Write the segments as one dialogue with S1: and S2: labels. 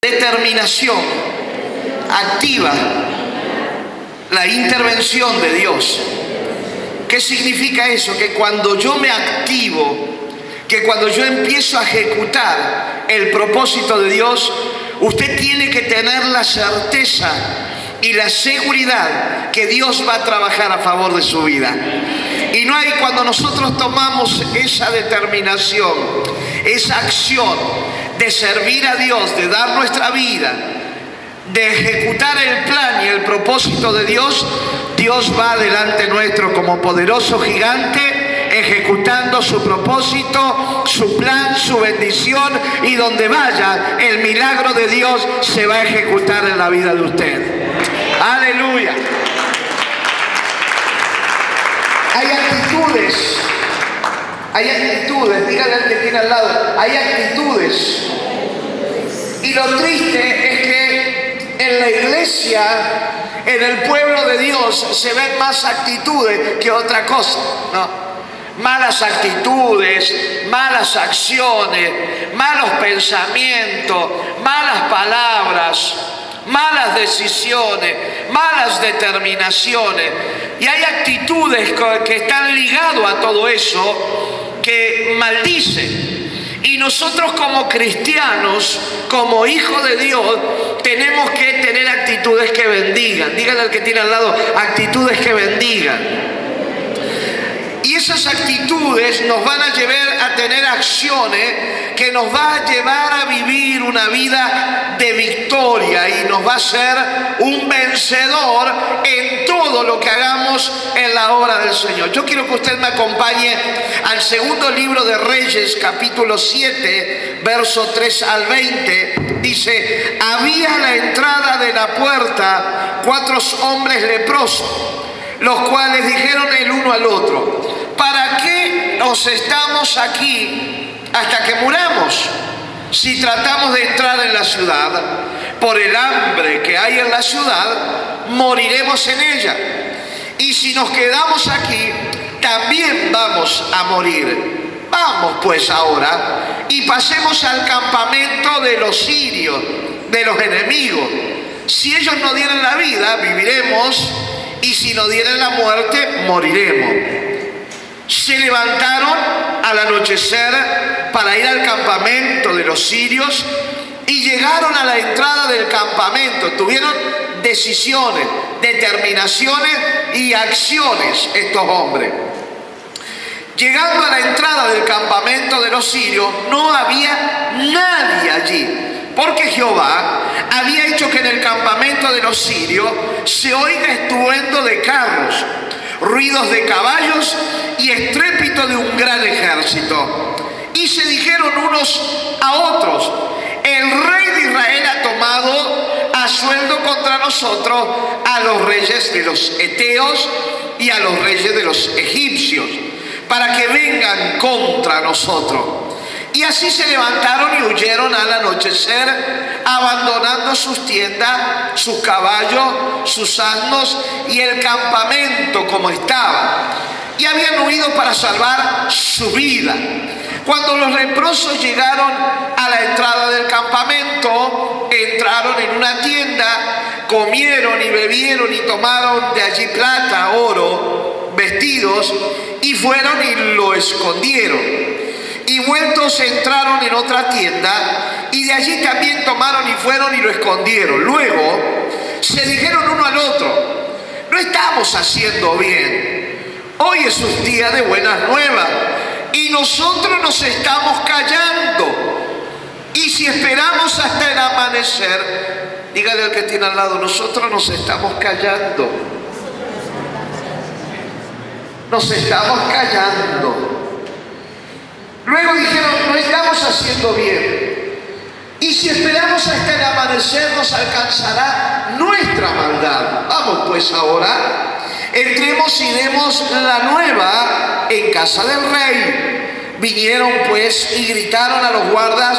S1: determinación activa la intervención de Dios. ¿Qué significa eso? Que cuando yo me activo, que cuando yo empiezo a ejecutar el propósito de Dios, usted tiene que tener la certeza y la seguridad que Dios va a trabajar a favor de su vida. Y no hay, cuando nosotros tomamos esa determinación, esa acción de servir a Dios, de dar nuestra vida, de ejecutar el plan y el propósito de Dios, Dios va delante nuestro como poderoso gigante, ejecutando su propósito, su plan, su bendición, y donde vaya, el milagro de Dios se va a ejecutar en la vida de usted. ¡Aleluya! Hay actitudes, dígale al que tiene al lado, hay actitudes. Y lo triste es que en la iglesia, en el pueblo de Dios, se ven más actitudes que otra cosa, ¿no? Malas actitudes, malas acciones, malos pensamientos, malas palabras, malas decisiones, malas determinaciones. Y hay actitudes que están ligadas a todo eso que maldicen. Y nosotros como cristianos, como hijos de Dios, tenemos que tener actitudes que bendigan. Díganle al que tiene al lado, actitudes que bendigan. Y esas actitudes nos van a llevar a tener acciones que nos va a llevar a vivir una vida de victoria y nos va a hacer un vencedor en todo lo que hagamos en la obra del Señor. Yo quiero que usted me acompañe al segundo libro de Reyes, capítulo 7, verso 3 al 20. Dice: había a la entrada de la puerta 4 hombres leprosos, los cuales dijeron el uno al otro: ¿para qué nos estamos aquí hasta que muramos? Si tratamos de entrar en la ciudad, por el hambre que hay en la ciudad, moriremos en ella. Y si nos quedamos aquí, también vamos a morir. Vamos pues ahora y pasemos al campamento de los sirios, de los enemigos. Si ellos nos dieran la vida, viviremos, y si nos dieran la muerte, moriremos. Se levantaron al anochecer para ir al campamento de los sirios y llegaron a la entrada del campamento. Tuvieron decisiones, determinaciones y acciones estos hombres. Llegando a la entrada del campamento de los sirios, no había nadie allí, porque Jehová había hecho que en el campamento de los sirios se oiga estruendo de carros, ruidos de caballos y estrépito de un gran ejército. Y se dijeron unos a otros: el rey de Israel ha tomado a sueldo contra nosotros a los reyes de los heteos y a los reyes de los egipcios, para que vengan contra nosotros. Y así se levantaron y huyeron al anochecer, abandonando sus tiendas, sus caballos, sus asnos y el campamento como estaba. Y habían huido para salvar su vida. Cuando los leprosos llegaron a la entrada del campamento, entraron en una tienda, comieron y bebieron y tomaron de allí plata, oro, vestidos, y fueron y lo escondieron. Y vueltos entraron en otra tienda y de allí también tomaron y fueron y lo escondieron. Luego se dijeron uno al otro: no estamos haciendo bien. Hoy es un día de buenas nuevas y nosotros nos estamos callando. Y si esperamos hasta el amanecer, dígale al que tiene al lado, nosotros nos estamos callando. Nos estamos callando. Luego dijeron: no estamos haciendo bien. Y si esperamos hasta el amanecer, nos alcanzará nuestra maldad. Vamos pues ahora, entremos y demos la nueva en casa del rey. Vinieron pues y gritaron a los guardas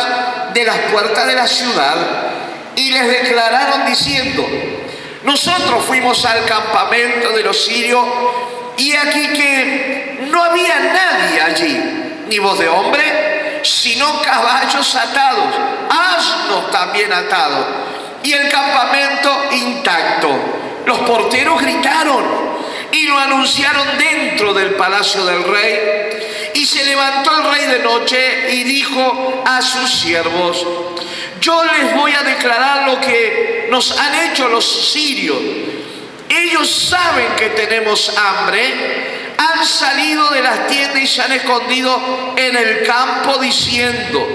S1: de las puertas de la ciudad y les declararon diciendo: nosotros fuimos al campamento de los sirios y aquí que no había nadie allí, ni voz de hombre, sino caballos atados, asnos también atados, y el campamento intacto. Los porteros gritaron y lo anunciaron dentro del palacio del rey. Y se levantó el rey de noche y dijo a sus siervos: yo les voy a declarar lo que nos han hecho los sirios. Ellos saben que tenemos hambre, han salido de las tiendas y se han escondido en el campo diciendo: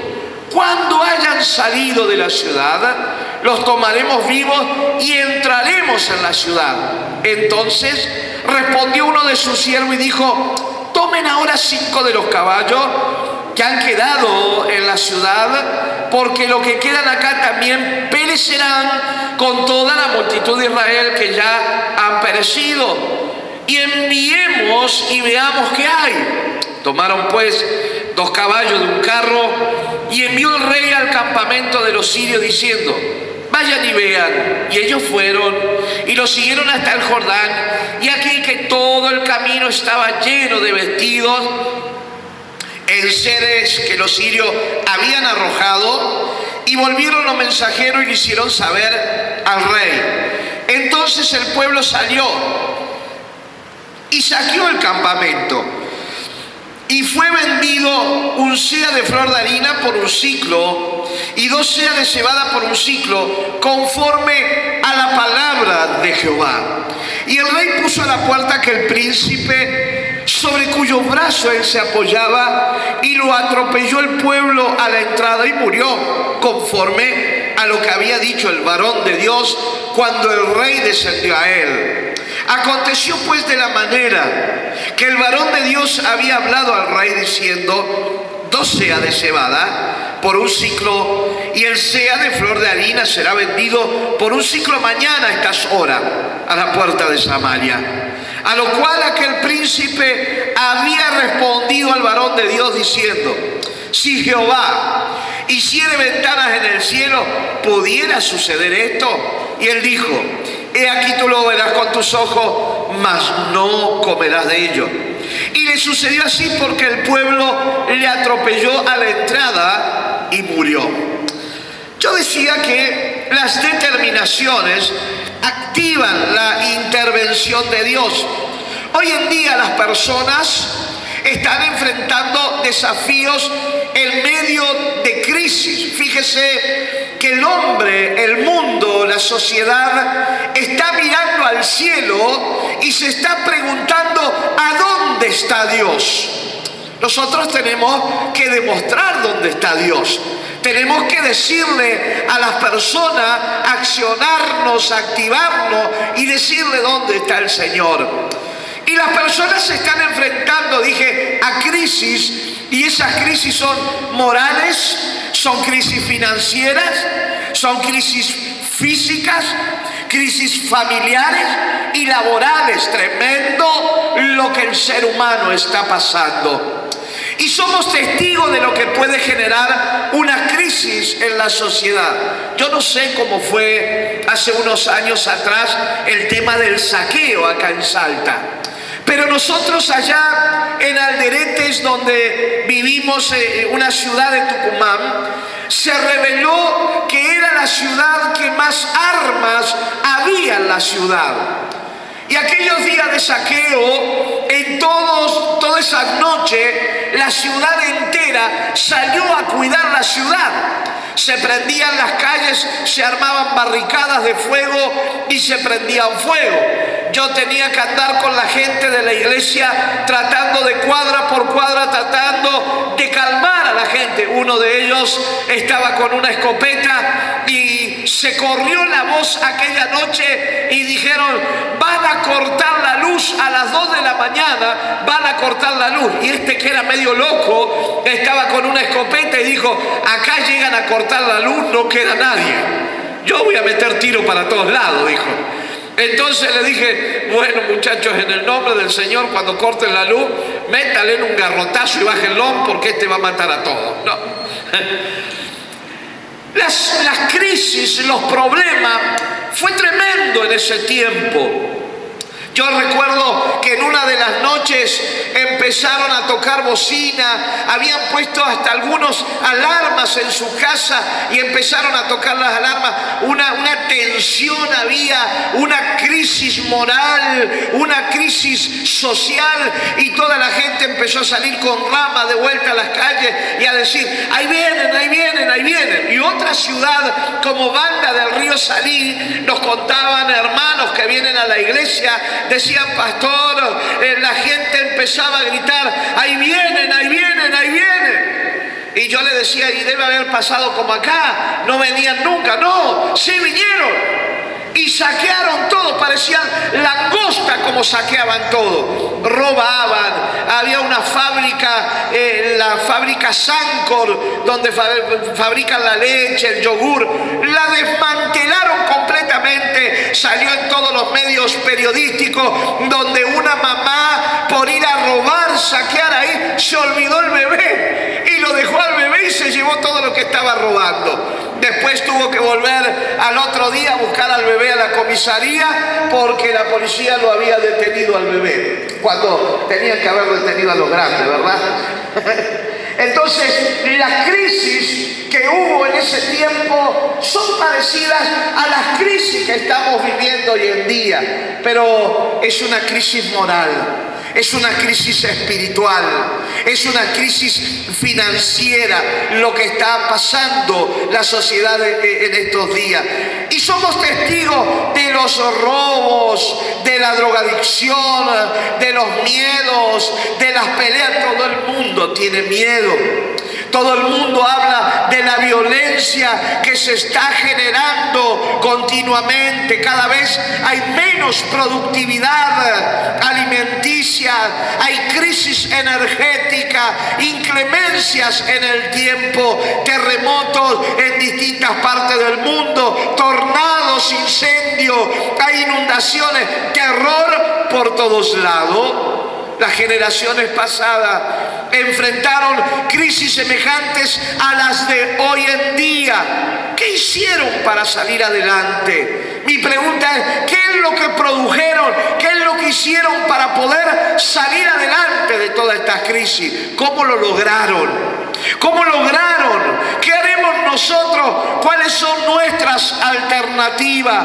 S1: cuando hayan salido de la ciudad, los tomaremos vivos y entraremos en la ciudad. Entonces respondió uno de sus siervos y dijo: tomen ahora 5 de los caballos que han quedado en la ciudad, porque los que quedan acá también perecerán con toda la multitud de Israel que ya han perecido. Y enviemos y veamos qué hay. Tomaron pues 2 caballos de un carro y envió el rey al campamento de los sirios diciendo: vayan y vean. Y ellos fueron y lo siguieron hasta el Jordán, y aquí que todo el camino estaba lleno de vestidos en seres que los sirios habían arrojado, y volvieron los mensajeros y le hicieron saber al rey. Entonces el pueblo salió y saqueó el campamento, y fue vendido un seah de flor de harina por un siclo y 2 seas de cebada por un siclo, conforme a la palabra de Jehová. Y el rey puso a la puerta aquel príncipe sobre cuyo brazo él se apoyaba, y lo atropelló el pueblo a la entrada y murió, conforme a lo que había dicho el varón de Dios cuando el rey descendió a él. Aconteció pues de la manera que el varón de Dios había hablado al rey diciendo: 2 seas de cebada por un siclo, y el seah de flor de harina será vendido por un siclo mañana a estas horas a la puerta de Samaria. A lo cual aquel príncipe había respondido al varón de Dios diciendo: si Jehová hiciere ventanas en el cielo, ¿pudiera suceder esto? Y él dijo: he aquí tú lo verás con tus ojos, mas no comerás de ello. Y le sucedió así porque el pueblo le atropelló a la entrada y murió. Yo decía que las determinaciones activan la intervención de Dios. Hoy en día las personas están enfrentando desafíos en medio de crisis. Fíjese que el hombre, el mundo, la sociedad está mirando al cielo y se está preguntando: ¿a dónde está Dios? Nosotros tenemos que demostrar dónde está Dios. Tenemos que decirle a las personas, accionarnos, activarnos y decirle dónde está el Señor. Y las personas se están enfrentando, dije, a crisis, y esas crisis son morales, son crisis financieras, son crisis físicas, crisis familiares y laborales. Tremendo lo que el ser humano está pasando. Y somos testigos de lo que puede generar una crisis en la sociedad. Yo no sé cómo fue hace unos años atrás el tema del saqueo acá en Salta. Pero nosotros allá en Alderetes, donde vivimos, una ciudad de Tucumán, se reveló que era la ciudad que más armas había en la ciudad. Y aquellos días de saqueo, toda esa noche, la ciudad entera salió a cuidar la ciudad. Se prendían las calles, se armaban barricadas de fuego y se prendían fuego. Yo tenía que andar con la gente de la iglesia tratando de cuadra por cuadra, tratando de calmar a la gente. Uno de ellos estaba con una escopeta y se corrió la voz aquella noche y dijeron: van a cortar la luz a las 2 de la mañana, van a cortar la luz. Y este, que era medio loco, estaba con una escopeta y dijo: acá llegan a cortar la luz, no queda nadie. Yo voy a meter tiro para todos lados, dijo. Entonces le dije: bueno, muchachos, en el nombre del Señor, cuando corten la luz, métale en un garrotazo y bájenlo, porque este va a matar a todos. No. Las crisis, los problemas, fue tremendo en ese tiempo. Yo recuerdo que en una de las noches empezaron a tocar bocina, habían puesto hasta algunos alarmas en su casa y empezaron a tocar las alarmas. Una tensión había, una crisis moral, una crisis social, y toda la gente empezó a salir con rama de vuelta a las calles y a decir: ahí vienen, ahí vienen, ahí vienen. Y otra ciudad como Banda del Río Salí, nos contaban hermanos que vienen a la iglesia, decían: pastor, la gente empezaba a gritar: ahí vienen, ahí vienen, ahí vienen. Y yo le decía: y debe haber pasado como acá, no venían nunca. No, sí vinieron. Y saquearon todo, parecían langosta como saqueaban todo. Robaban. Había una fábrica, la fábrica Sancor, donde fabrican la leche, el yogur. La desmantelaron completamente. Salió en todos los medios periodísticos donde una mamá, por ir a robar, saquear ahí, se olvidó el bebé y lo dejó al bebé y se llevó todo lo que estaba robando. Después tuvo que volver al otro día a buscar al bebé a la comisaría porque la policía lo había detenido al bebé, cuando tenían que haber detenido a los grandes, ¿verdad? Entonces, las crisis que hubo en ese tiempo son parecidas a las crisis que estamos viviendo hoy en día, pero es una crisis moral. Es una crisis espiritual, es una crisis financiera lo que está pasando la sociedad en estos días. Y somos testigos de los robos, de la drogadicción, de los miedos, de las peleas. Todo el mundo tiene miedo. Todo el mundo habla de la violencia que se está generando continuamente. Cada vez hay menos productividad alimenticia, hay crisis energética, inclemencias en el tiempo, terremotos en distintas partes del mundo, tornados, incendios, hay inundaciones, terror por todos lados. Las generaciones pasadas enfrentaron crisis semejantes a las de hoy en día. ¿Qué hicieron para salir adelante? Mi pregunta es: ¿qué es lo que produjeron? ¿Qué es lo que hicieron para poder salir adelante de toda esta crisis? ¿Cómo lo lograron? ¿Cómo lograron? ¿Qué haremos nosotros? ¿Cuáles son nuestras alternativas?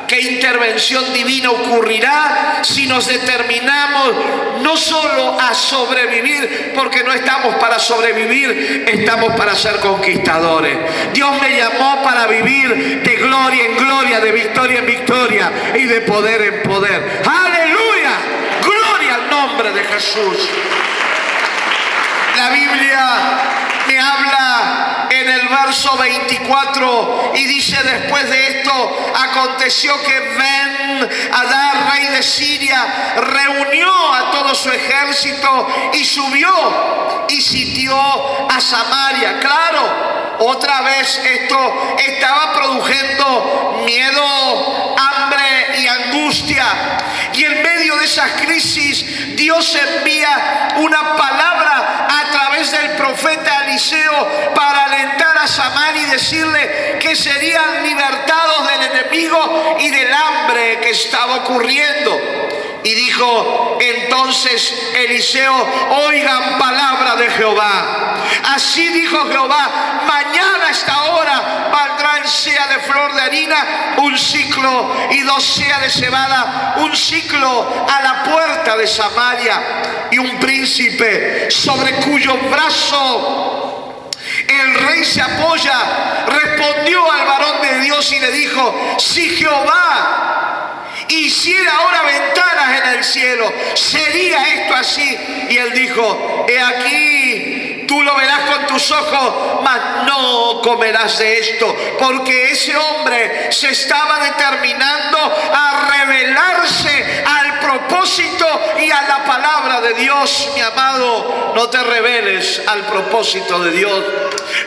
S1: ¿Qué intervención divina ocurrirá si nos determinamos no solo a sobrevivir? Porque no estamos para sobrevivir, estamos para ser conquistadores. Dios me llamó para vivir de gloria en gloria, de victoria en victoria y de poder en poder. ¡Aleluya! ¡Gloria al nombre de Jesús! La Biblia me habla en el verso 24 y dice: después de esto aconteció que Ben-Hadad, rey de Siria, reunió a todo su ejército y subió y sitió a Samaria. Claro, otra vez esto estaba produciendo miedo, hambre y angustia. Y en medio de esas crisis, Dios envía una palabra a través del profeta Eliseo para alentar a Samaria y decirle que serían libertados del enemigo y del hambre que estaba ocurriendo. Y dijo entonces Eliseo: oigan palabra de Jehová. Así dijo Jehová: mañana a esta hora valdrán sea de flor de harina 1 siclo y 2 seas de cebada 1 siclo a la puerta de Samaria. Y un príncipe sobre cuyo brazo el rey se apoya respondió al varón de Dios y le dijo: si Jehová hiciera ahora ventanas en el cielo, ¿sería esto así? Y él dijo: he aquí, tú lo verás con tus ojos, mas no comerás de esto. Porque ese hombre se estaba determinando a rebelarse al propósito y a la palabra de Dios. Mi amado, no te rebeles al propósito de Dios.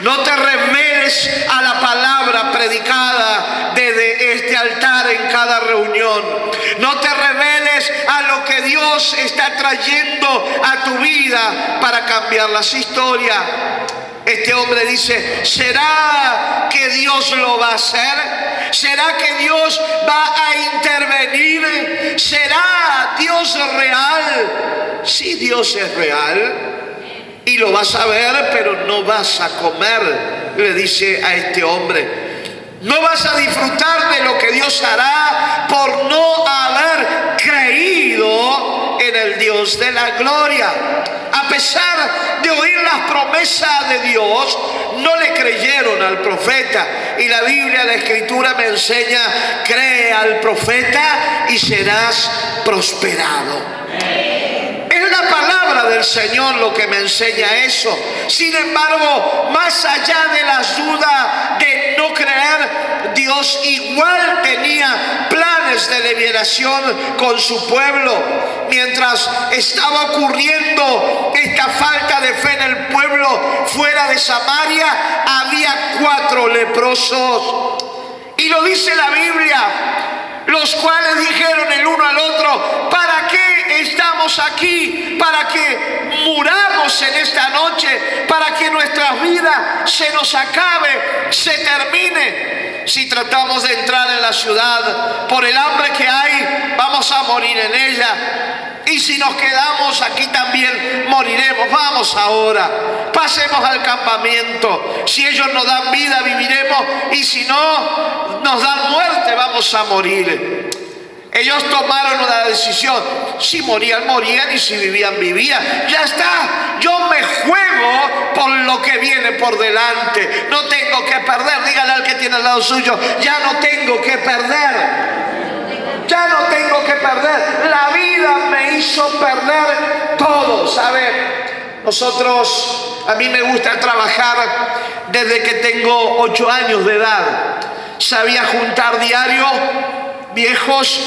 S1: No te rebeles a la palabra predicada desde este altar en cada reunión. No te rebeles a lo que Dios está trayendo a tu vida para cambiar las historias. Este hombre dice: ¿será que Dios lo va a hacer? ¿Será que Dios va a intervenir? ¿Será Dios real? Sí, Dios es real y lo vas a ver, pero no vas a comer, le dice a este hombre. No vas a disfrutar de lo que Dios hará por no haber creído en el Dios de la gloria. A pesar de oír las promesas de Dios, no le creyeron al profeta. Y la Biblia, la Escritura me enseña: cree al profeta y serás prosperado. Es la palabra del Señor lo que me enseña eso. Sin embargo, más allá de las dudas de no creer, Dios igual tenía planes de liberación con su pueblo. Mientras estaba ocurriendo esta falta de fe en el pueblo fuera de Samaria, había 4 leprosos. Y lo dice la Biblia, los cuales dijeron el uno al otro: ¿para qué estamos aquí? Para que muramos en esta noche, para que nuestra vida se nos acabe, se termine. Si tratamos de entrar en la ciudad por el hambre que hay, vamos a morir en ella. Y si nos quedamos aquí también moriremos. Vamos ahora, pasemos al campamento. Si ellos nos dan vida, viviremos, y si no nos dan muerte, vamos a morir. Ellos tomaron una decisión: si morían, morían, y si vivían, vivían. Ya está, yo me juego por lo que viene por delante. No tengo que perder. Dígale al que tiene al lado suyo: ya no tengo que perder. Ya no tengo que perder. La vida me hizo perder todo. ¿Sabe? A mí me gusta trabajar desde que tengo 8 años de edad. Sabía juntar diario viejos,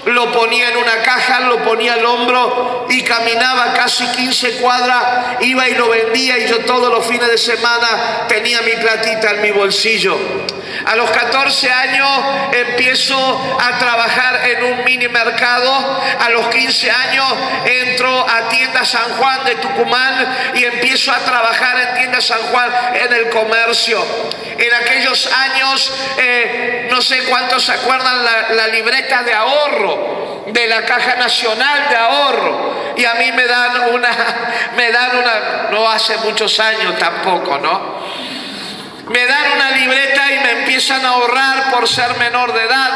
S1: lo ponía en una caja, lo ponía al hombro y caminaba casi 15 cuadras, iba y lo vendía, y yo todos los fines de semana tenía mi platita en mi bolsillo. A los 14 años empiezo a trabajar en un mini mercado. A los 15 años entro a Tienda San Juan de Tucumán y empiezo a trabajar en Tienda San Juan en el comercio. En aquellos años, no sé cuántos se acuerdan la libreta de ahorro de la Caja Nacional de Ahorro, y a mí me dan una, no hace muchos años tampoco, ¿no? Me dan una libreta y me empiezan a ahorrar por ser menor de edad.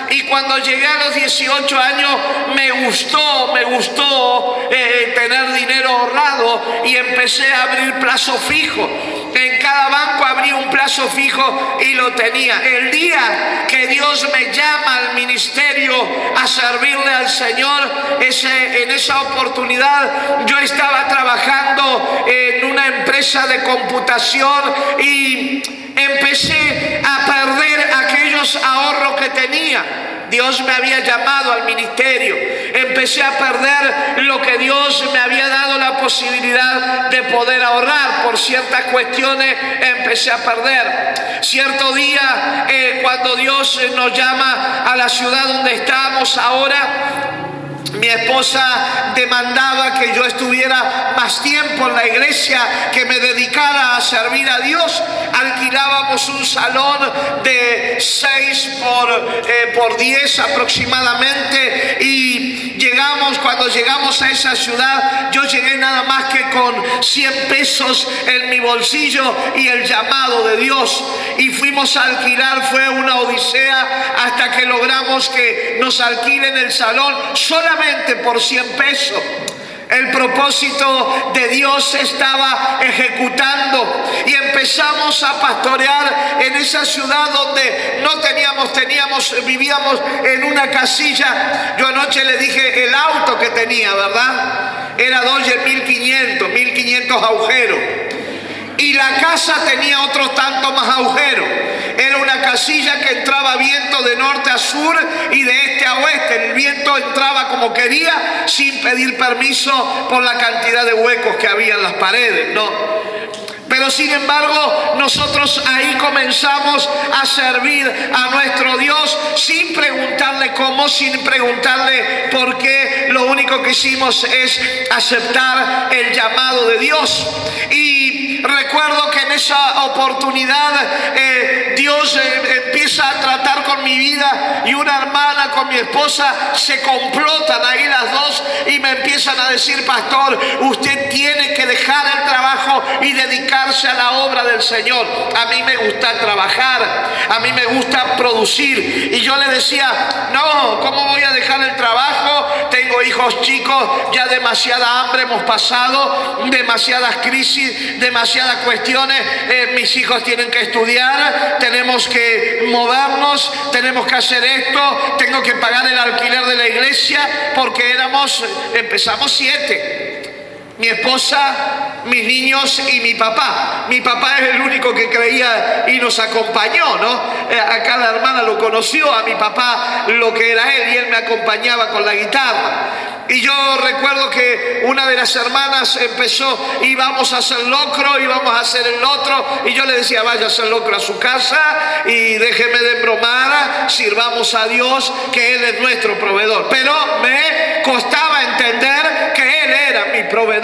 S1: Y cuando llegué a los 18 años me gustó tener dinero ahorrado, y empecé a abrir plazo fijo. En cada banco abrí un plazo fijo y lo tenía. El día que Dios me llama al ministerio a servirle al Señor, en esa oportunidad yo estaba trabajando en una empresa de computación y empecé a perder aquellos ahorros que tenía. Dios me había llamado al ministerio. Empecé a perder lo que Dios me había dado la posibilidad de poder ahorrar. Por ciertas cuestiones empecé a perder. Cierto día, cuando Dios nos llama a la ciudad donde estamos ahora, mi esposa demandaba que yo estuviera más tiempo en la iglesia, que me dedicara a servir a Dios. Alquilábamos un salón de 6 por 10 aproximadamente, y cuando llegamos a esa ciudad, yo llegué nada más que con 100 pesos en mi bolsillo y el llamado de Dios. Y fuimos a alquilar, fue una odisea hasta que logramos que nos alquilen el salón solamente por 100 pesos. El propósito de Dios se estaba ejecutando y empezamos a pastorear en esa ciudad donde no vivíamos en una casilla. Yo anoche le dije el auto que tenía, ¿verdad? Era Dodge 1500 agujeros. Y la casa tenía otro tanto más agujeros. Era una casilla que entraba viento de norte a sur y de este a oeste. El viento entraba como quería, sin pedir permiso por la cantidad de huecos que había en las paredes, ¿no? Pero sin embargo, nosotros ahí comenzamos a servir a nuestro Dios sin preguntarle cómo, sin preguntarle por qué. Lo único que hicimos es aceptar el llamado de Dios. Y recuerdo que en esa oportunidad Dios empieza a tratar con con mi esposa, se complotan ahí las dos y me empiezan a decir: pastor, usted tiene que dejar el trabajo y dedicarse a la obra del Señor. A mí me gusta trabajar, a mí me gusta producir. Y yo le decía: no, ¿cómo voy a dejar el trabajo? Tengo hijos chicos, ya demasiada hambre hemos pasado, demasiadas crisis, demasiadas cuestiones. Mis hijos tienen que estudiar, tenemos que movernos, tenemos que hacer esto, tengo que pagar el alquiler de la iglesia, porque empezamos 7. Mi esposa, mis niños y mi papá. Mi papá es el único que creía y nos acompañó, ¿no? Acá la hermana lo conoció a mi papá, lo que era él, y él me acompañaba con la guitarra. Y yo recuerdo que una de las hermanas empezó: íbamos a hacer locro, íbamos a hacer el otro. Y yo le decía: vaya a hacer locro a su casa y déjeme de bromar, sirvamos a Dios, que Él es nuestro proveedor. Pero me costaba entender que Él era mi proveedor.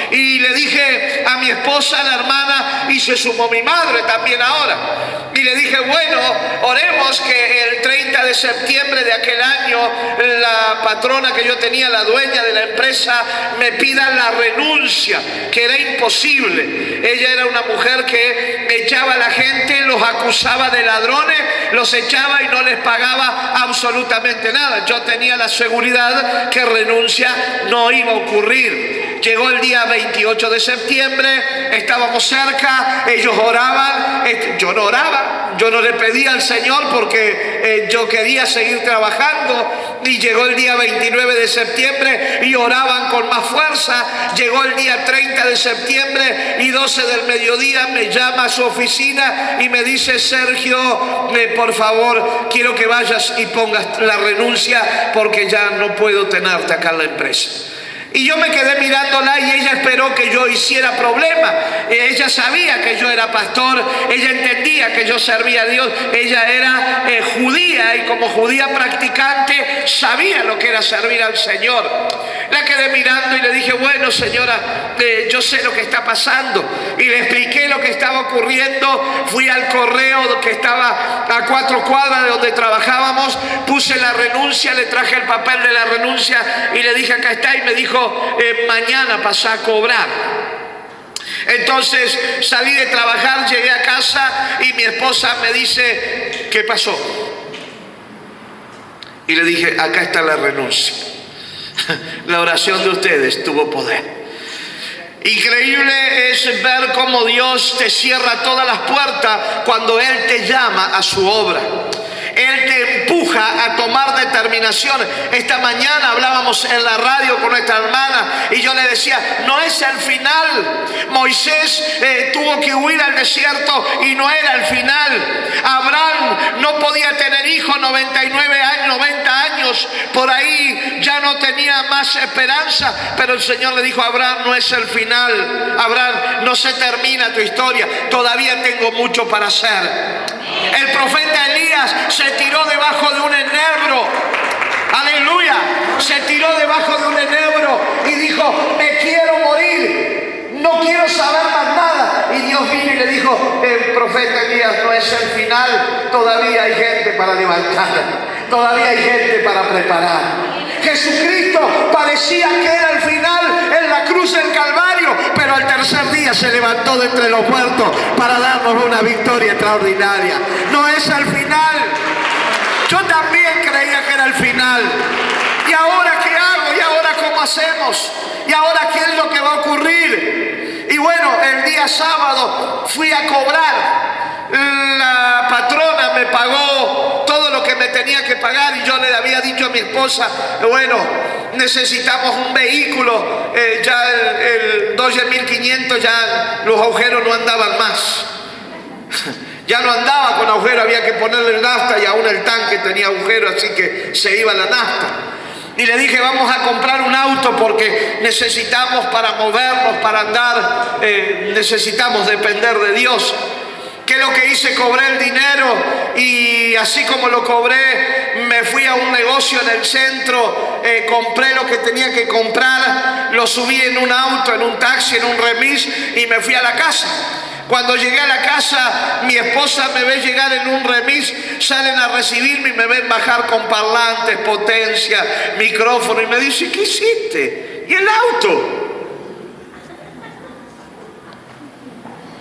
S1: Y le dije a mi esposa, la hermana, y se sumó mi madre también ahora. Y le dije: bueno, oremos que el 30 de septiembre de aquel año la patrona que yo tenía, la dueña de la empresa, me pida la renuncia, que era imposible. Ella era una mujer que echaba a la gente, los acusaba de ladrones, los echaba y no les pagaba absolutamente nada. Yo tenía la seguridad que renuncia no iba a ocurrir. Llegó el día 28 de septiembre, estábamos cerca, ellos oraban, yo no oraba, yo no le pedía al Señor porque yo quería seguir trabajando. Y llegó el día 29 de septiembre y oraban con más fuerza. Llegó el día 30 de septiembre y 12 del mediodía me llama a su oficina y me dice: Sergio, por favor, quiero que vayas y pongas la renuncia porque ya no puedo tenerte acá en la empresa. Y yo me quedé mirándola y ella esperó que yo hiciera problema. Ella sabía que yo era pastor, ella entendía que yo servía a Dios. Ella era judía y como judía practicante sabía lo que era servir al Señor. La quedé mirando y le dije: bueno, señora, yo sé lo que está pasando. Y le expliqué lo que estaba ocurriendo. Fui al correo que estaba a 4 cuadras de donde trabajábamos, puse la renuncia, le traje el papel de la renuncia y le dije: acá está. Y me dijo: mañana pasá a cobrar. Entonces salí de trabajar, llegué a casa y mi esposa me dice: ¿qué pasó? Y le dije: acá está la renuncia. La oración de ustedes tuvo poder. Increíble es ver cómo Dios te cierra todas las puertas cuando Él te llama a su obra. Él te empuja a tomar determinaciones. Esta mañana hablábamos en la radio con nuestra hermana y yo le decía: no es el final. Moisés tuvo que huir al desierto y no era el final. Abraham no podía tener hijos, 99 años, 90 años, por ahí ya no tenía más esperanza, pero el Señor le dijo: Abraham, no es el final. Abraham, no se termina tu historia, todavía tengo mucho para hacer. El profeta Elías se tiró debajo de un enebro. Aleluya. Se tiró debajo de un enebro y dijo: me quiero morir, no quiero saber más nada. Y Dios vino y le dijo: el profeta Elías, no es el final, todavía hay gente para levantar, todavía hay gente para preparar. Jesucristo parecía que era el final en la cruz del Calvario, pero al tercer día se levantó de entre los muertos para darnos una victoria extraordinaria. No es el final. Yo también creía que era el final. ¿Y ahora qué hago? ¿Y ahora cómo hacemos? ¿Y ahora qué es lo que va a ocurrir? Y bueno, el día sábado fui a cobrar. La patrona me pagó todo lo que me tenía que pagar y yo le había dicho a mi esposa: bueno, necesitamos un vehículo. Ya el Dodge 1500, ya los agujeros no andaban más. Ya no andaba con agujero, había que ponerle nafta y aún el tanque tenía agujero, así que se iba la nafta. Y le dije: vamos a comprar un auto porque necesitamos para movernos, para andar, necesitamos depender de Dios. ¿Qué es lo que hice? Cobré el dinero y así como lo cobré, me fui a un negocio en el centro, compré lo que tenía que comprar, lo subí en un auto, en un taxi, en un remis y me fui a la casa. Cuando llegué a la casa, mi esposa me ve llegar en un remis, salen a recibirme y me ven bajar con parlantes, potencia, micrófono y me dice, ¿qué hiciste? ¿Y el auto?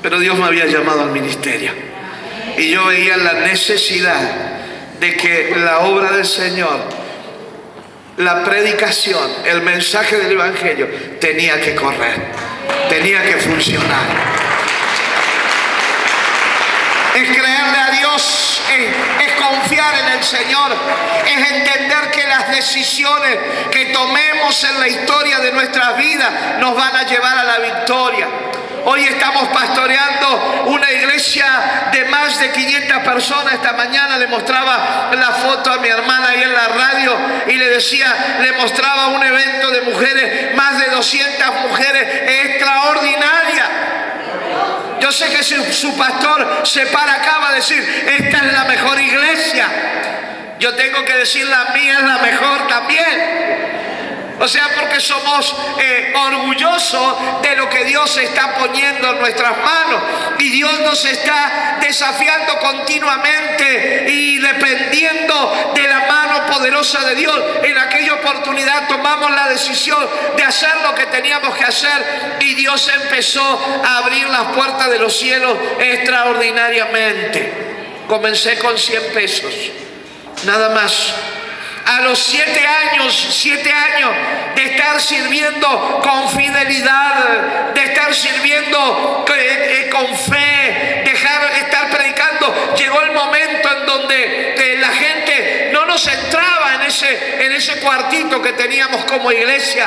S1: Pero Dios me había llamado al ministerio y yo veía la necesidad de que la obra del Señor, la predicación, el mensaje del Evangelio tenía que correr, tenía que funcionar. Es creerle a Dios, es confiar en el Señor, es entender que las decisiones que tomemos en la historia de nuestras vidas nos van a llevar a la victoria. Hoy estamos pastoreando una iglesia de más de 500 personas. Esta mañana le mostraba la foto a mi hermana ahí en la radio y le decía, le mostraba un evento de mujeres, más de 200 mujeres extraordinarias. Yo sé que si su pastor se para acá va a decir, esta es la mejor iglesia. Yo tengo que decir, la mía es la mejor también. O sea, porque somos orgullosos de lo que Dios está poniendo en nuestras manos. Y Dios nos está desafiando continuamente y dependiendo de la mano poderosa de Dios. En aquella oportunidad tomamos la decisión de hacer lo que teníamos que hacer y Dios empezó a abrir las puertas de los cielos extraordinariamente. Comencé con 100 pesos, nada más. A los 7 años de estar sirviendo con fidelidad, de estar sirviendo con fe, estar predicando, llegó el momento en donde la gente no nos entraba en ese cuartito que teníamos como iglesia.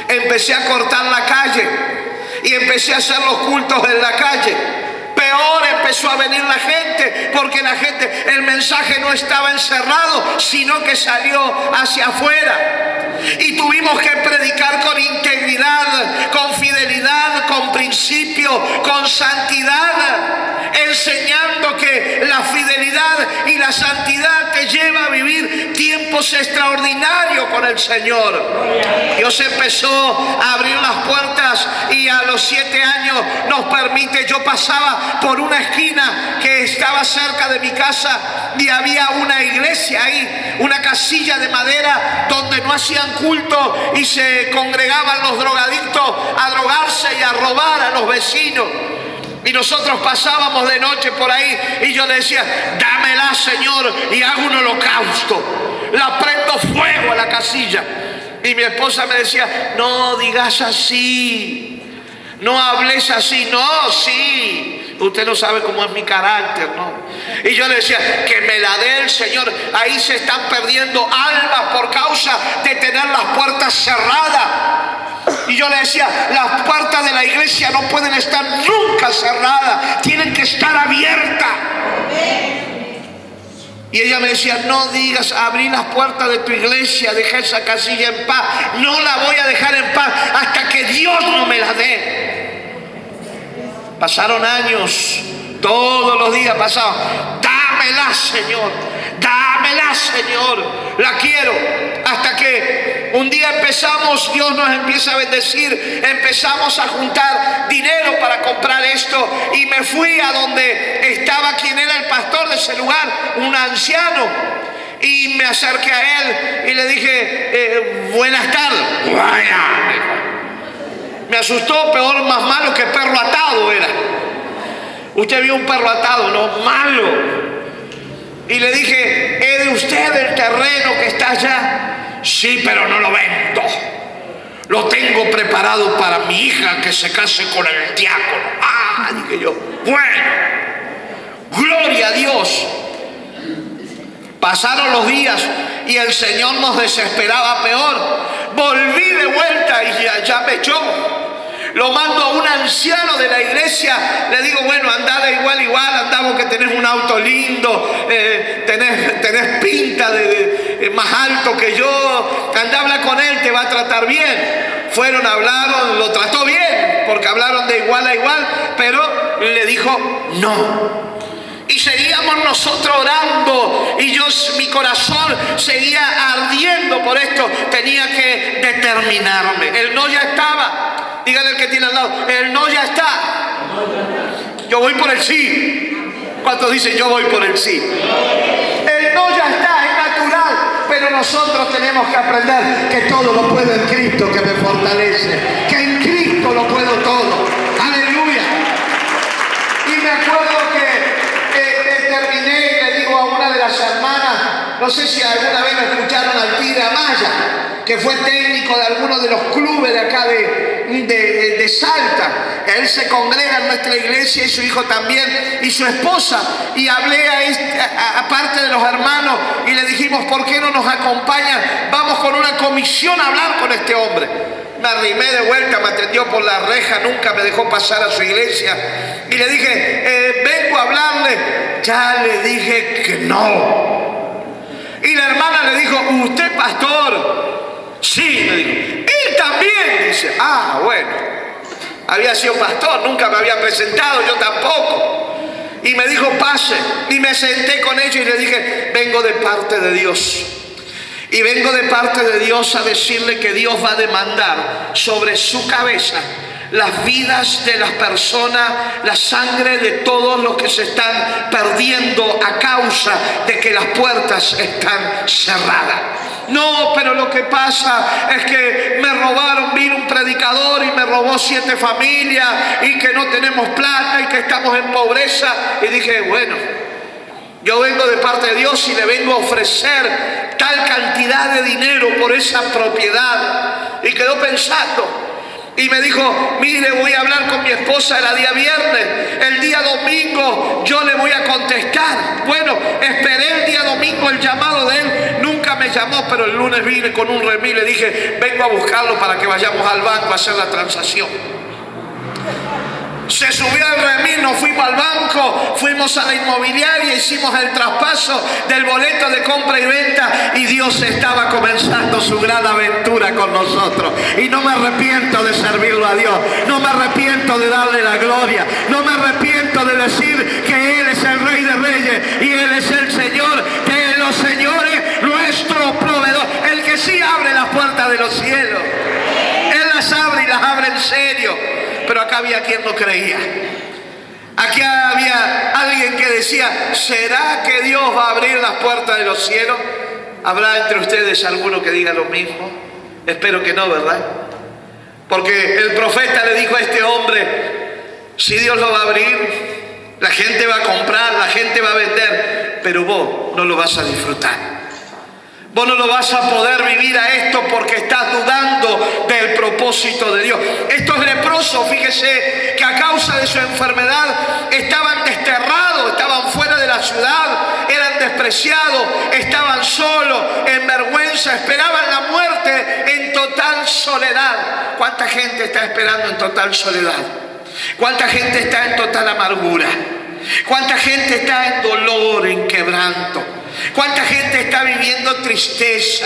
S1: Empecé a cortar la calle y empecé a hacer los cultos en la calle. Peor empezó a venir la gente, porque el mensaje no estaba encerrado, sino que salió hacia afuera. Y tuvimos que predicar con integridad, con fidelidad, con principio, con santidad, enseñando que la fidelidad y la santidad te lleva a vivir tiempos extraordinarios con el Señor. Dios empezó a abrir las puertas y a los 7 años nos permite. Yo pasaba por una esquina que estaba cerca de mi casa y había una iglesia ahí, una casilla de madera donde no hacían culto y se congregaban los drogadictos a drogarse y a robar a los vecinos. Y nosotros pasábamos de noche por ahí y yo le decía, dámela, Señor, y hago un holocausto. La prendo fuego a la casilla. Y mi esposa me decía, no digas así, no hables así. No, sí, usted no sabe cómo es mi carácter, ¿no? Y yo le decía, que me la dé el Señor. Ahí se están perdiendo almas por causa de tener las puertas cerradas. Y yo le decía, las puertas de la iglesia no pueden estar nunca cerradas, tienen que estar abiertas. Y ella me decía, no digas, abrí las puertas de tu iglesia, deja esa casilla en paz. No la voy a dejar en paz hasta que Dios no me la dé. Pasaron años, todos los días pasaban, dámela, Señor, dámela, Señor, la quiero. Hasta que un día Dios nos empieza a bendecir, empezamos a juntar dinero para comprar esto y me fui a donde estaba quien era el pastor de ese lugar, un anciano, y me acerqué a él y le dije, buenas tardes. Me asustó, peor, más malo que perro atado era. Usted vio un perro atado, no, malo. Y le dije, ¿es de usted el terreno que está allá? Sí, pero no lo vendo. Lo tengo preparado para mi hija que se case con el diácono. Ah, dije yo, bueno, gloria a Dios. Pasaron los días y el Señor nos desesperaba peor. Volví de vuelta y ya me echó. Lo mando a un anciano de la iglesia, le digo, bueno, andá de igual, andamos que tenés un auto lindo, tenés pinta de más alto que yo, andá a hablar con él, te va a tratar bien. Fueron, hablaron, lo trató bien, porque hablaron de igual a igual, pero le dijo no. Y seguíamos nosotros orando y mi corazón seguía ardiendo por esto. Tenía que determinarme. El no ya estaba. Dígale al que tiene al lado, el no ya está. Yo voy por el sí. ¿Cuántos dicen yo voy por el sí? El no ya está, es natural, pero nosotros tenemos que aprender que todo lo puedo en Cristo que me fortalece, que en Cristo lo puedo todo. Aleluya. Y me acuerdo que terminé y le digo a una de las hermanas, no sé si alguna vez me escucharon al Tigre Amaya, que fue técnico de algunos de los clubes de acá de Salta. Él se congrega en nuestra iglesia y su hijo también y su esposa. Y hablé a parte de los hermanos y le dijimos, ¿por qué no nos acompañan? Vamos con una comisión a hablar con este hombre. Me arrimé de vuelta, me atendió por la reja, nunca me dejó pasar a su iglesia. Y le dije, vengo a hablarle. Ya le dije que no. Y la hermana le dijo, ¿usted pastor? Sí, me dijo. Él también, dice. Ah, bueno. Había sido pastor, nunca me había presentado, yo tampoco. Y me dijo, pase. Y me senté con ella y le dije, vengo de parte de Dios. Y vengo de parte de Dios a decirle que Dios va a demandar sobre su cabeza las vidas de las personas, la sangre de todos los que se están perdiendo a causa de que las puertas están cerradas. No, pero lo que pasa es que me robaron, vino un predicador y me robó 7 familias y que no tenemos plata y que estamos en pobreza. Y dije, bueno, yo vengo de parte de Dios y le vengo a ofrecer tal cantidad de dinero por esa propiedad. Y quedó pensando. Y me dijo, mire, voy a hablar con mi esposa el día viernes. El día domingo yo le voy a contestar. Bueno, esperé el día domingo el llamado de él. Nunca me llamó, pero el lunes vine con un remis y le dije, vengo a buscarlo para que vayamos al banco a hacer la transacción. Se subió al remis, nos fuimos al banco, fuimos a la inmobiliaria, hicimos el traspaso del boleto de compra y venta y Dios estaba comenzando su gran aventura con nosotros. Y no me arrepiento de servirlo a Dios, no me arrepiento de darle la gloria, no me arrepiento de decir que Él es el Rey de Reyes y Él es el Señor de los señores, nuestro proveedor, el que sí abre las puertas de los cielos. Él las abre y las abre en serio. Pero acá había quien no creía. Aquí había alguien que decía, ¿será que Dios va a abrir las puertas de los cielos? ¿Habrá entre ustedes alguno que diga lo mismo? Espero que no, ¿verdad? Porque el profeta le dijo a este hombre, si Dios lo va a abrir, la gente va a comprar, la gente va a vender, pero vos no lo vas a disfrutar. Vos no lo vas a poder vivir a esto porque estás dudando del propósito de Dios. Estos leprosos, fíjese que a causa de su enfermedad estaban desterrados, estaban fuera de la ciudad, eran despreciados, estaban solos, en vergüenza, esperaban la muerte en total soledad. ¿Cuánta gente está esperando en total soledad? ¿Cuánta gente está en total amargura? ¿Cuánta gente está en dolor, en quebranto? ¿Cuánta gente está viviendo tristeza?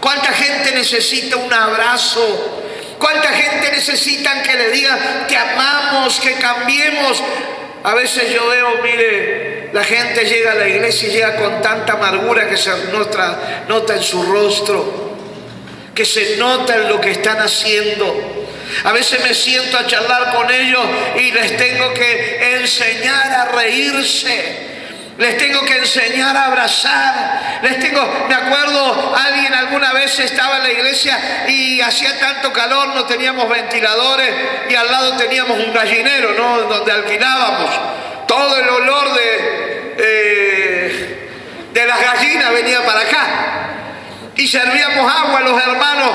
S1: ¿Cuánta gente necesita un abrazo? ¿Cuánta gente necesita que le digan te amamos, que cambiemos? A veces yo veo, mire, la gente llega a la iglesia y llega con tanta amargura que se nota en su rostro, que se nota en lo que están haciendo. A veces me siento a charlar con ellos y les tengo que enseñar a reírse. Les tengo que enseñar a abrazar. Me acuerdo, alguien alguna vez estaba en la iglesia y hacía tanto calor, no teníamos ventiladores y al lado teníamos un gallinero, ¿no? Donde alquilábamos. Todo el olor de las gallinas venía para acá. Y servíamos agua a los hermanos,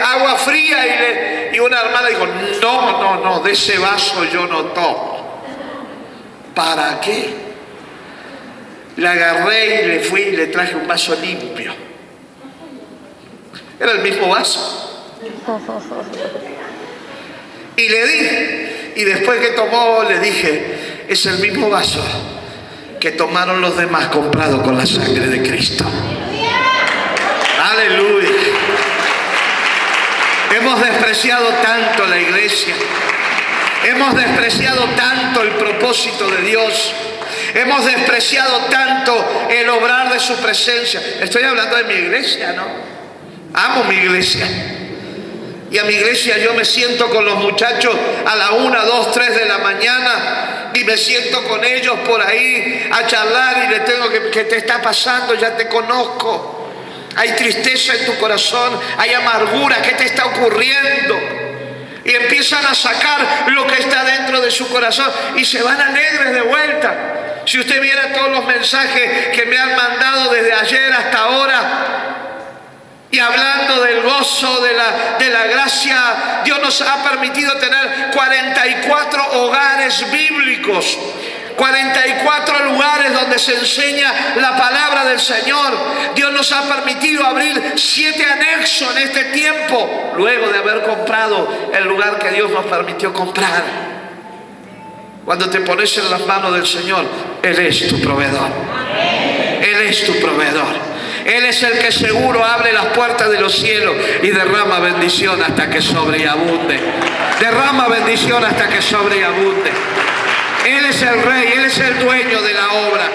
S1: agua fría, y una hermana dijo, no, de ese vaso yo no tomo. ¿Para qué? La agarré y le fui y le traje un vaso limpio. Era el mismo vaso. Y le di, y después que tomó le dije, es el mismo vaso que tomaron los demás comprado con la sangre de Cristo. Aleluya. Hemos despreciado tanto la iglesia. Hemos despreciado tanto el propósito de Dios. Hemos despreciado tanto el obrar de su presencia. Estoy hablando de mi iglesia, ¿no? Amo mi iglesia. Y a mi iglesia yo me siento con los muchachos a la 1, 2, 3 de la mañana y me siento con ellos por ahí a charlar y les tengo ¿qué te está pasando? Ya te conozco. Hay tristeza en tu corazón, hay amargura, ¿qué te está ocurriendo? Y empiezan a sacar lo que está dentro de su corazón y se van alegres de vuelta. Si usted viera todos los mensajes que me han mandado desde ayer hasta ahora, y hablando del gozo, de la gracia, Dios nos ha permitido tener 44 hogares bíblicos, 44 lugares donde se enseña la palabra del Señor. Dios nos ha permitido abrir 7 anexos en este tiempo, luego de haber comprado el lugar que Dios nos permitió comprar. Cuando te pones en las manos del Señor, Él es tu proveedor. Él es tu proveedor. Él es el que seguro abre las puertas de los cielos y derrama bendición hasta que sobre y abunde. Derrama bendición hasta que sobre y abunde. Él es el rey, Él es el dueño de la obra.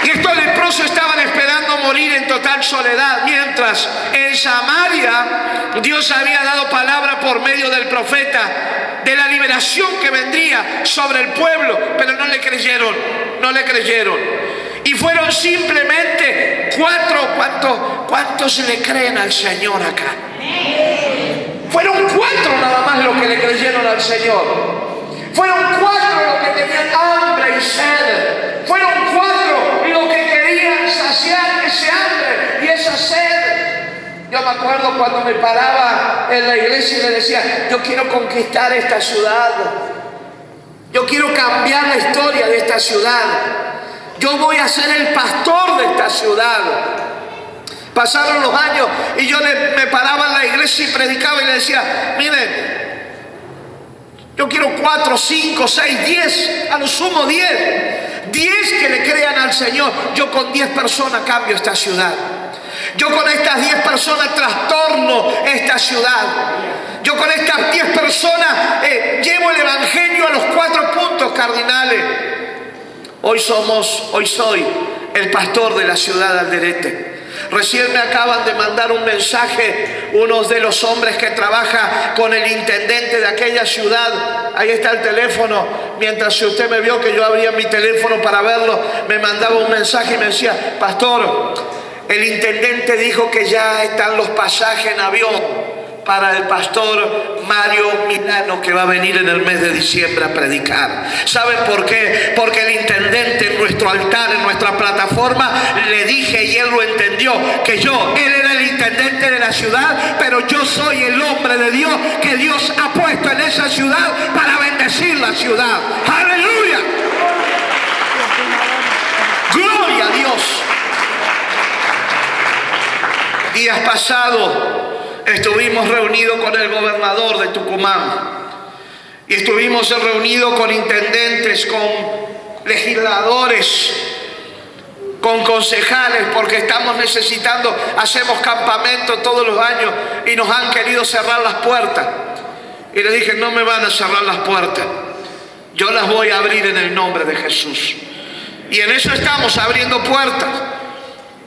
S1: Y estos leprosos estaban esperando morir en total soledad, mientras en Samaria Dios había dado palabra por medio del profeta de la liberación que vendría sobre el pueblo, pero no le creyeron, no le creyeron. Y fueron simplemente 4. ¿Cuántos le creen al Señor acá? Fueron 4 nada más los que le creyeron al Señor. Fueron 4 los que tenían hambre y sed. Fueron 4 los que querían saciar ese hambre y esa sed. Yo me acuerdo cuando me paraba en la iglesia y le decía, yo quiero conquistar esta ciudad. Yo quiero cambiar la historia de esta ciudad. Yo voy a ser el pastor de esta ciudad. Pasaron los años y yo me paraba en la iglesia y predicaba y le decía, miren, yo quiero 4, 5, 6, 10, a lo sumo 10 que le crean al Señor. Yo con 10 personas cambio esta ciudad. Yo con estas 10 personas trastorno esta ciudad. Yo con estas 10 personas llevo el evangelio a los 4 puntos cardinales. Hoy soy el pastor de la ciudad de Alderete. Recién me acaban de mandar un mensaje unos de los hombres que trabaja con el intendente de aquella ciudad. Ahí está el teléfono. Mientras si usted me vio que yo abría mi teléfono para verlo, me mandaba un mensaje y me decía, pastor, el intendente dijo que ya están los pasajes en avión para el pastor Mario Milano, que va a venir en el mes de diciembre a predicar. ¿Saben por qué? Porque el intendente en nuestro altar, en nuestra plataforma, le dije y él lo entendió, que él era el intendente de la ciudad, pero yo soy el hombre de Dios que Dios ha puesto en esa ciudad para bendecir la ciudad. ¡Aleluya! ¡Gloria a Dios! Días pasados estuvimos reunidos con el gobernador de Tucumán y estuvimos reunidos con intendentes, con legisladores, con concejales, porque estamos necesitando, hacemos campamento todos los años y nos han querido cerrar las puertas. Y le dije, no me van a cerrar las puertas, yo las voy a abrir en el nombre de Jesús. Y en eso estamos abriendo puertas.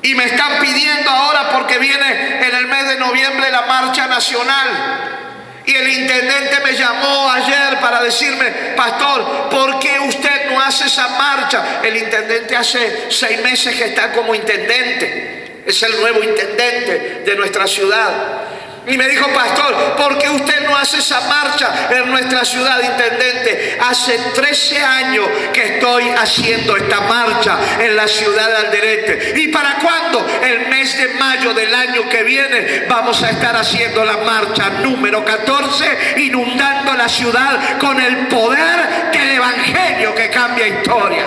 S1: Y me están pidiendo ahora, porque viene en el mes de noviembre la marcha nacional. Y el intendente me llamó ayer para decirme, pastor, ¿por qué usted no hace esa marcha? El intendente hace 6 meses que está como intendente. Es el nuevo intendente de nuestra ciudad. Y me dijo, pastor, ¿por qué usted no hace esa marcha en nuestra ciudad, intendente? Hace 13 años que estoy haciendo esta marcha en la ciudad de Alderete. ¿Y para cuándo? El mes de mayo del año que viene vamos a estar haciendo la marcha número 14, inundando la ciudad con el poder del evangelio que cambia historia.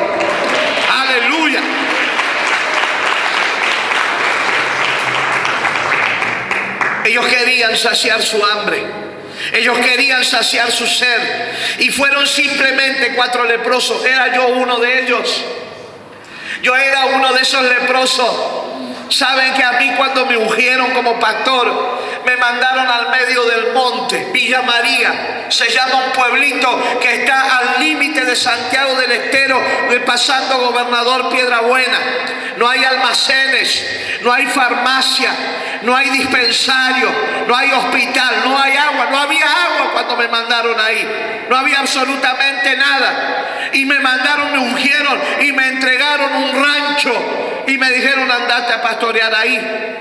S1: ¡Aleluya! Ellos querían saciar su hambre. Ellos querían saciar su sed. Y fueron simplemente 4 leprosos. Era yo uno de ellos. Yo era uno de esos leprosos. Saben que a mí, cuando me ungieron como pastor, me mandaron al medio del monte, Villa María. Se llama un pueblito que está al límite de Santiago del Estero, pasando Gobernador Piedrabuena. No hay almacenes, no hay farmacia, no hay dispensario, no hay hospital, no hay agua. No había agua cuando me mandaron ahí. No había absolutamente nada. Y me mandaron, me ungieron y me entregaron un rancho y me dijeron: andate a pastorear ahí.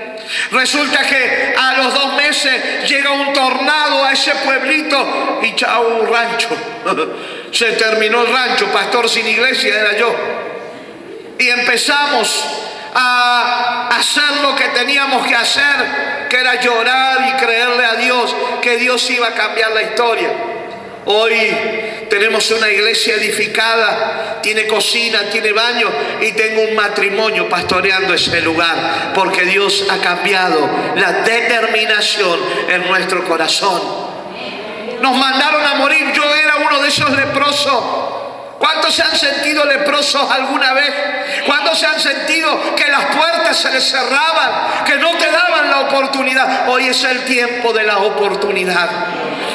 S1: Resulta que a los 2 meses llega un tornado a ese pueblito y chao, rancho. Se terminó el rancho, pastor sin iglesia era yo. Y empezamos a hacer lo que teníamos que hacer, que era llorar y creerle a Dios que Dios iba a cambiar la historia. Hoy tenemos una iglesia edificada, tiene cocina, tiene baño y tengo un matrimonio pastoreando ese lugar, porque Dios ha cambiado la determinación en nuestro corazón. Nos mandaron a morir, yo era uno de esos leprosos. ¿Cuántos se han sentido leprosos alguna vez? ¿Cuántos se han sentido que las puertas se les cerraban, que no te daban la oportunidad? Hoy es el tiempo de la oportunidad.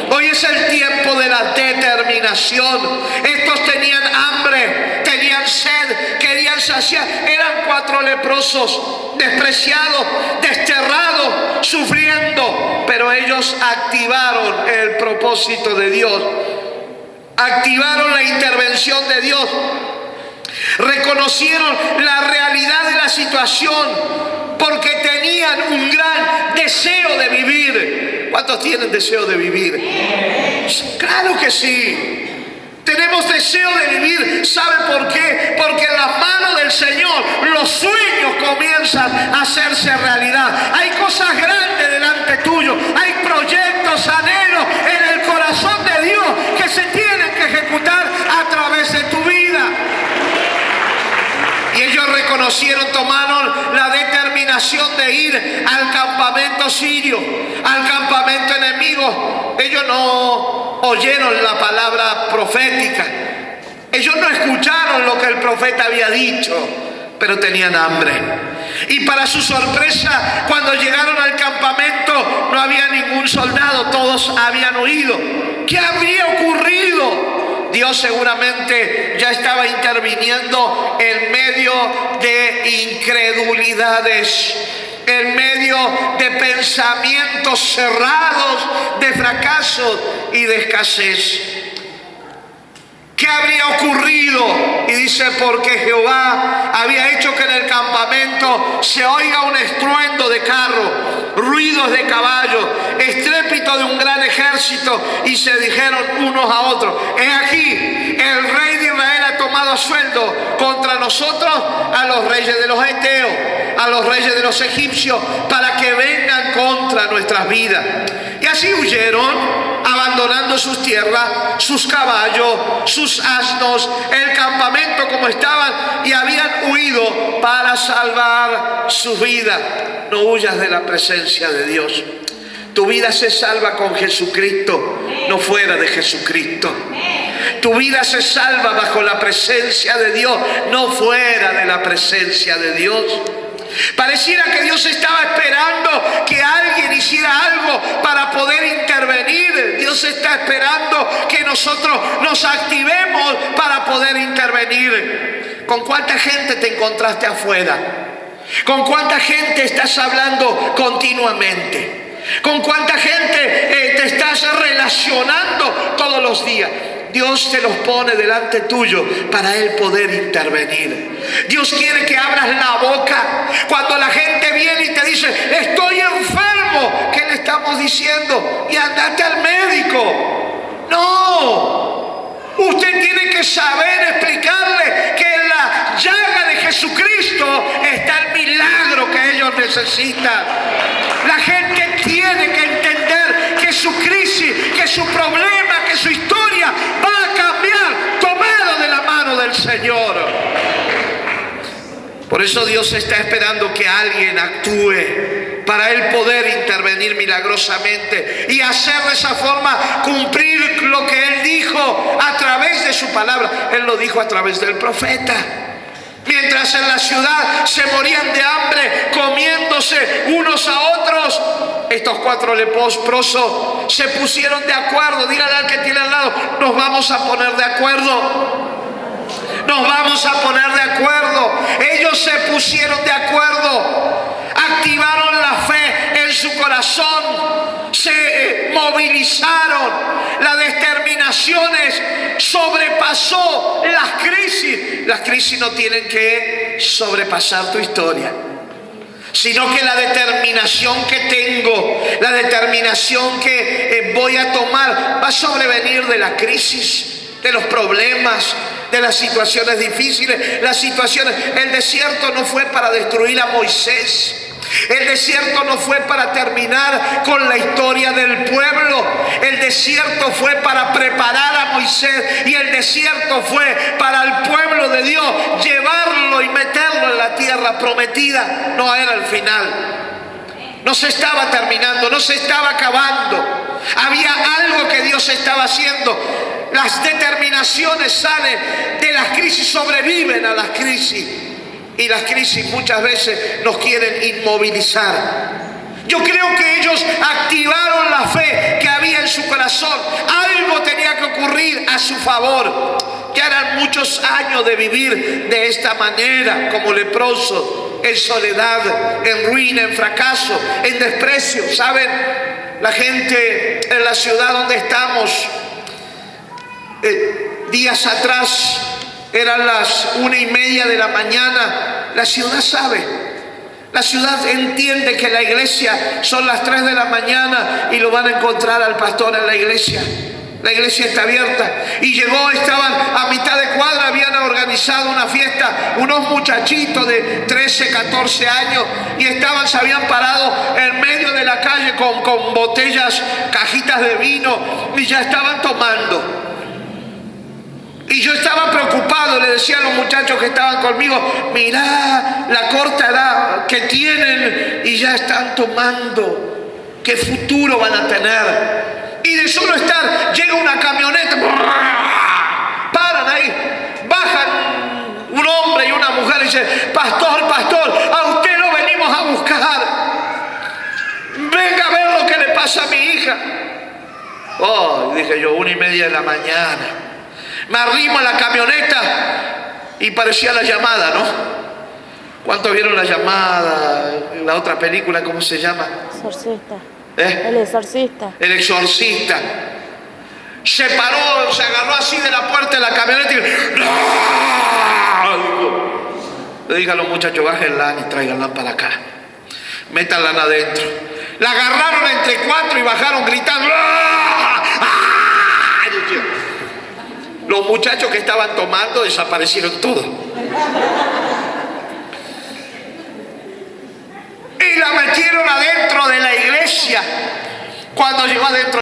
S1: Hoy es el tiempo de la determinación. Estos tenían hambre, tenían sed, querían saciar. Eran 4 leprosos, despreciados, desterrados, sufriendo. Pero ellos activaron el propósito de Dios. Activaron la intervención de Dios. Reconocieron la realidad de la situación porque tenían un gran deseo de vivir. ¿Cuántos tienen deseo de vivir? Claro que sí. Tenemos deseo de vivir. ¿Sabe por qué? Porque en las manos del Señor los sueños comienzan a hacerse realidad. Hay cosas grandes delante tuyo. Hay proyectos, anhelos en el corazón de Dios que se tienen que ejecutar a través de tu vida. Y ellos reconocieron, tomaron la determinación de ir al campamento sirio, al campamento enemigo. Ellos no oyeron la palabra profética. Ellos no escucharon lo que el profeta había dicho, pero tenían hambre. Y para su sorpresa, cuando llegaron al campamento, no había ningún soldado, todos habían huido. ¿Qué habría ocurrido? Dios seguramente ya estaba interviniendo en medio de incredulidades, en medio de pensamientos cerrados, de fracasos y de escasez. ¿Qué habría ocurrido? Y dice: porque Jehová había hecho que en el campamento se oiga un estruendo de carro, ruidos de caballo, estrépito de un gran ejército, y se dijeron unos a otros: he aquí, el rey de Israel ha tomado a sueldo contra nosotros a los reyes de los heteos, a los reyes de los egipcios, para que vengan contra nuestras vidas. Y así huyeron, abandonando sus tierras, sus caballos, sus asnos, el campamento como estaban, y habían huido para salvar su vida. No huyas de la presencia de Dios. Tu vida se salva con Jesucristo, no fuera de Jesucristo. Tu vida se salva bajo la presencia de Dios, no fuera de la presencia de Dios. Pareciera que Dios estaba esperando que alguien hiciera algo para poder intervenir. Dios está esperando que nosotros nos activemos para poder intervenir. ¿Con cuánta gente te encontraste afuera? ¿Con cuánta gente estás hablando continuamente? ¿Con cuánta gente te estás relacionando todos los días? Dios te los pone delante tuyo para Él poder intervenir. Dios quiere que abras la boca. Cuando la gente viene y te dice: estoy enfermo, ¿qué le estamos diciendo? Y andate al médico. No. Usted tiene que saber explicarle que en la llaga de Jesucristo está el milagro que ellos necesitan. La gente tiene que entender que su crisis, que su problema, que su historia va a cambiar tomado de la mano del Señor. Por eso Dios está esperando que alguien actúe para Él poder intervenir milagrosamente y hacer de esa forma cumplir lo que Él dijo a través de su palabra. Él lo dijo a través del profeta. Mientras en la ciudad se morían de hambre, comiéndose unos a otros, estos 4 leprosos se pusieron de acuerdo. Dígale al que tiene al lado, nos vamos a poner de acuerdo. Nos vamos a poner de acuerdo. Ellos se pusieron de acuerdo, activaron la fe en su corazón, se movilizaron. Las determinaciones sobrepasó las crisis. Las crisis no tienen que sobrepasar tu historia, sino que la determinación que tengo, la determinación que voy a tomar va a sobrevenir de la crisis, de los problemas, de las situaciones difíciles, las situaciones. El desierto no fue para destruir a Moisés. El desierto no fue para terminar con la historia del pueblo. El desierto fue para preparar a Moisés, y el desierto fue para el pueblo de Dios llevarlo y meterlo en la tierra prometida. No era el final. No se estaba terminando, no se estaba acabando. Había algo que Dios estaba haciendo. Las determinaciones salen de las crisis, sobreviven a las crisis. Y las crisis muchas veces nos quieren inmovilizar. Yo creo que ellos activaron la fe que había en su corazón. Algo tenía que ocurrir a su favor. Ya eran muchos años de vivir de esta manera, como leprosos, en soledad, en ruina, en fracaso, en desprecio. ¿Saben? La gente en la ciudad donde estamos, días atrás, eran las 1:30 de la mañana. La ciudad sabe. La ciudad entiende que la iglesia son las 3 de la mañana y lo van a encontrar al pastor en la iglesia. La iglesia está abierta. Y llegó, estaban a mitad de cuadra, habían organizado una fiesta, unos muchachitos de 13, 14 años, y se habían parado en medio de la calle con botellas, cajitas de vino, y ya estaban tomando. Y yo estaba preocupado, le decía a los muchachos que estaban conmigo, mirá la corta edad que tienen y ya están tomando. ¿Qué futuro van a tener? Y de solo estar, llega una camioneta, paran ahí, bajan un hombre y una mujer y dicen, pastor, a usted lo venimos a buscar. Venga a ver lo que le pasa a mi hija. Oh, dije yo, 1:30 de la mañana. Me arrimo a la camioneta y parecía La Llamada, ¿no? ¿Cuántos vieron La Llamada? La otra película, ¿cómo se llama?
S2: Exorcista.
S1: El
S2: Exorcista.
S1: El Exorcista. Se paró, se agarró así de la puerta de la camioneta y le dije a los muchachos, bájenla y tráiganla para acá. Métanla adentro. La agarraron entre 4 y bajaron gritando. Los muchachos que estaban tomando desaparecieron todos. Y la metieron adentro de la iglesia. Cuando llegó adentro